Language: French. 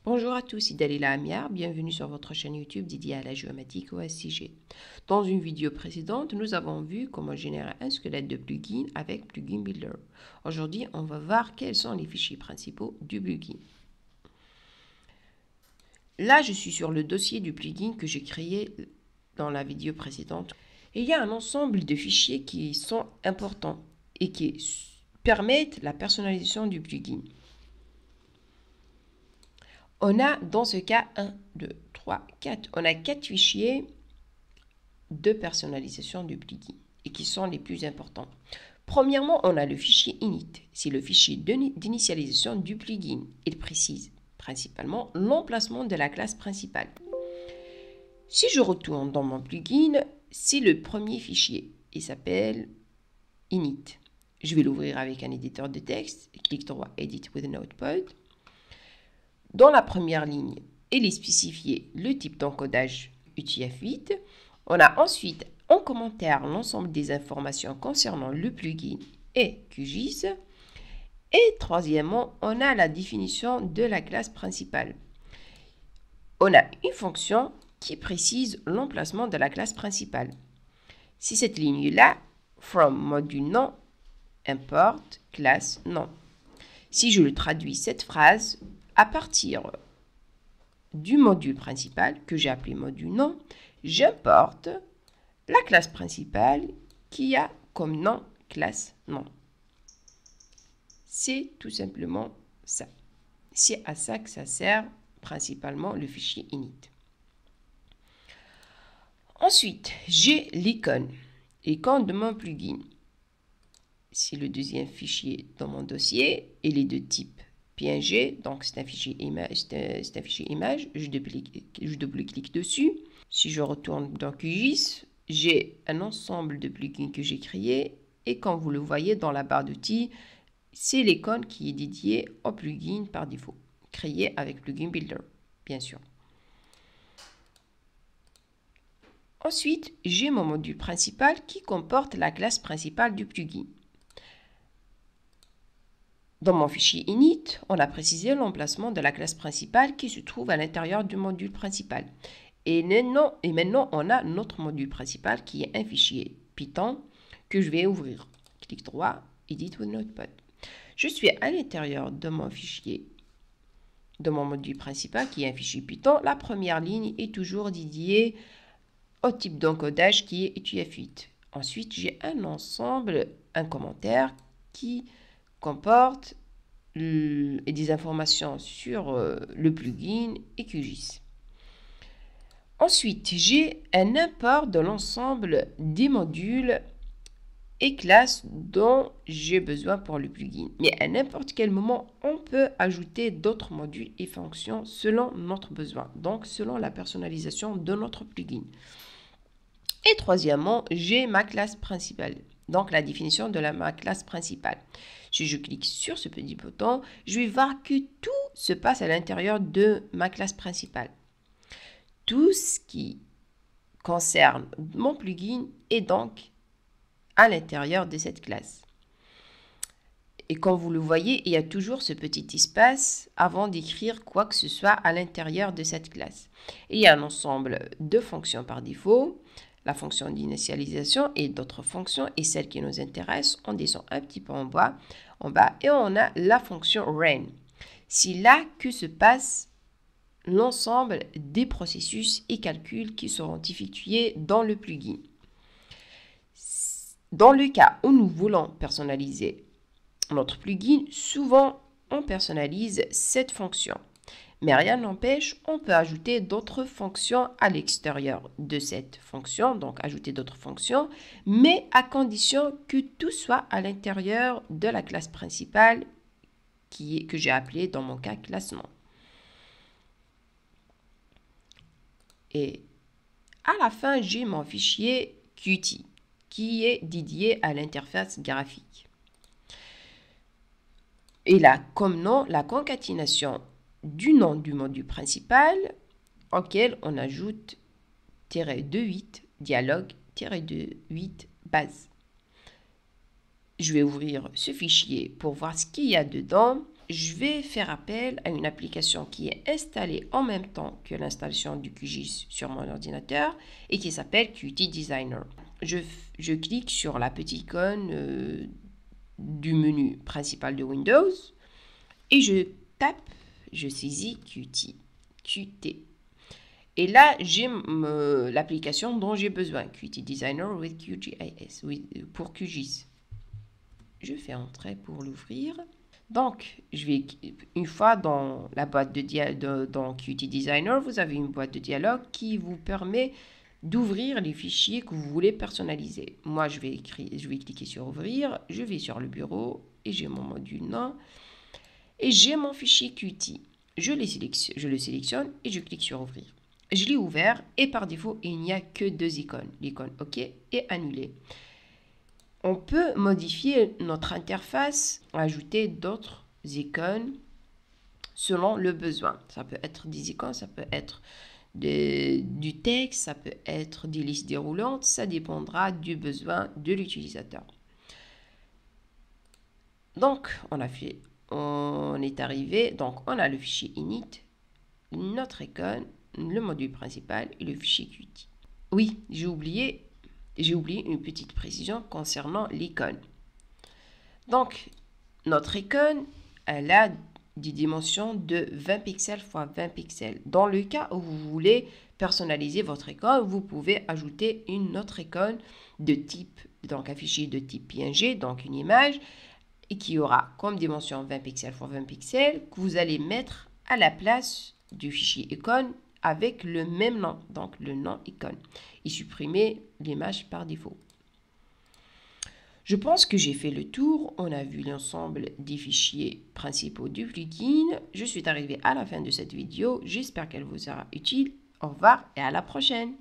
Bonjour à tous, c'est Dalila Amiar, bienvenue sur votre chaîne YouTube dédiée à la géomatique OSCG. Dans une vidéo précédente, nous avons vu comment générer un squelette de plugin avec Plugin Builder. Aujourd'hui, on va voir quels sont les fichiers principaux du plugin. Là, je suis sur le dossier du plugin que j'ai créé dans la vidéo précédente. Il y a un ensemble de fichiers qui sont importants et qui permettent la personnalisation du plugin. On a dans ce cas 1, 2, 3, 4. On a 4 fichiers de personnalisation du plugin et qui sont les plus importants. Premièrement, on a le fichier init. C'est le fichier d'initialisation du plugin. Il précise principalement l'emplacement de la classe principale. Si je retourne dans mon plugin, c'est le premier fichier. Il s'appelle init. Je vais l'ouvrir avec un éditeur de texte. Clic droit, Edit with Notepad. Dans la première ligne, il est spécifié le type d'encodage UTF-8. On a ensuite en commentaire l'ensemble des informations concernant le plugin et QGIS. Et troisièmement, on a la définition de la classe principale. On a une fonction qui précise l'emplacement de la classe principale. C'est cette ligne-là, from module nom, import classe nom. Si je le traduis cette phrase, à partir du module principal, que j'ai appelé module nom, j'importe la classe principale qui a comme nom classe nom. C'est tout simplement ça. C'est à ça que ça sert principalement le fichier init. Ensuite, j'ai l'icône de mon plugin. C'est le deuxième fichier dans mon dossier. Il est de type PNG, donc c'est un fichier image. Je double-clique dessus. Si je retourne dans QGIS, j'ai un ensemble de plugins que j'ai créés et comme vous le voyez dans la barre d'outils, c'est l'icône qui est dédiée au plugin par défaut, créé avec Plugin Builder, bien sûr. Ensuite, j'ai mon module principal qui comporte la classe principale du plugin. Dans mon fichier init, on a précisé l'emplacement de la classe principale qui se trouve à l'intérieur du module principal. Et maintenant, on a notre module principal qui est un fichier Python que je vais ouvrir. Clic droit, Edit with Notepad. Je suis à l'intérieur de mon fichier, de mon module principal qui est un fichier Python. La première ligne est toujours dédiée au type d'encodage qui est UTF-8. Ensuite, j'ai un commentaire qui comporte des informations sur le plugin et QGIS. Ensuite, j'ai un import de l'ensemble des modules et classes dont j'ai besoin pour le plugin. Mais à n'importe quel moment, on peut ajouter d'autres modules et fonctions selon notre besoin, donc selon la personnalisation de notre plugin. Et troisièmement, j'ai ma classe principale, donc la définition de ma classe principale. Si je clique sur ce petit bouton, je vais voir que tout se passe à l'intérieur de ma classe principale. Tout ce qui concerne mon plugin est donc à l'intérieur de cette classe. Et comme vous le voyez, il y a toujours ce petit espace avant d'écrire quoi que ce soit à l'intérieur de cette classe. Et il y a un ensemble de fonctions par défaut, la fonction d'initialisation et d'autres fonctions, et celles qui nous intéressent, on descend un petit peu en bas et on a la fonction run. C'est là que se passe l'ensemble des processus et calculs qui seront effectués dans le plugin. Dans le cas où nous voulons personnaliser notre plugin, souvent on personnalise cette fonction. Mais rien n'empêche, on peut ajouter d'autres fonctions à l'extérieur de cette fonction, donc ajouter d'autres fonctions, mais à condition que tout soit à l'intérieur de la classe principale que j'ai appelée dans mon cas classe nom. Et à la fin, j'ai mon fichier Qt qui est dédié à l'interface graphique. Et là, comme nom, la concaténation du nom du module principal auquel on ajoute -28 dialogue -28 base. Je vais ouvrir ce fichier pour voir ce qu'il y a dedans. je vais faire appel à une application qui est installée en même temps que l'installation du QGIS sur mon ordinateur et qui s'appelle Qt Designer. Je clique sur la petite icône du menu principal de Windows et je saisis Qt. Et là, j'ai l'application dont j'ai besoin, Qt Designer with QGIS, pour QGIS. Je fais entrer pour l'ouvrir. Donc, une fois dans la boîte dans Qt Designer, vous avez une boîte de dialogue qui vous permet d'ouvrir les fichiers que vous voulez personnaliser. Moi, je vais cliquer sur ouvrir, je vais sur le bureau et j'ai mon module nom et j'ai mon fichier Qt. Je le sélectionne et je clique sur ouvrir. Je l'ai ouvert et par défaut, il n'y a que deux icônes, l'icône OK et annuler. On peut modifier notre interface, ajouter d'autres icônes selon le besoin. Ça peut être des icônes, ça peut être du texte, ça peut être des listes déroulantes, ça dépendra du besoin de l'utilisateur. Donc, on est arrivé, donc on a le fichier init, notre icône, le module principal et le fichier Qt. Oui, j'ai oublié une petite précision concernant l'icône. Donc, notre icône, elle a des dimensions de 20 pixels x 20 pixels. Dans le cas où vous voulez personnaliser votre icône, vous pouvez ajouter une autre icône de type, donc un fichier de type PNG, donc une image, et qui aura comme dimension 20 pixels x 20 pixels, que vous allez mettre à la place du fichier icône avec le même nom, donc le nom icône, et supprimer l'image par défaut. Je pense que j'ai fait le tour. On a vu l'ensemble des fichiers principaux du plugin. Je suis arrivé à la fin de cette vidéo. J'espère qu'elle vous sera utile. Au revoir et à la prochaine.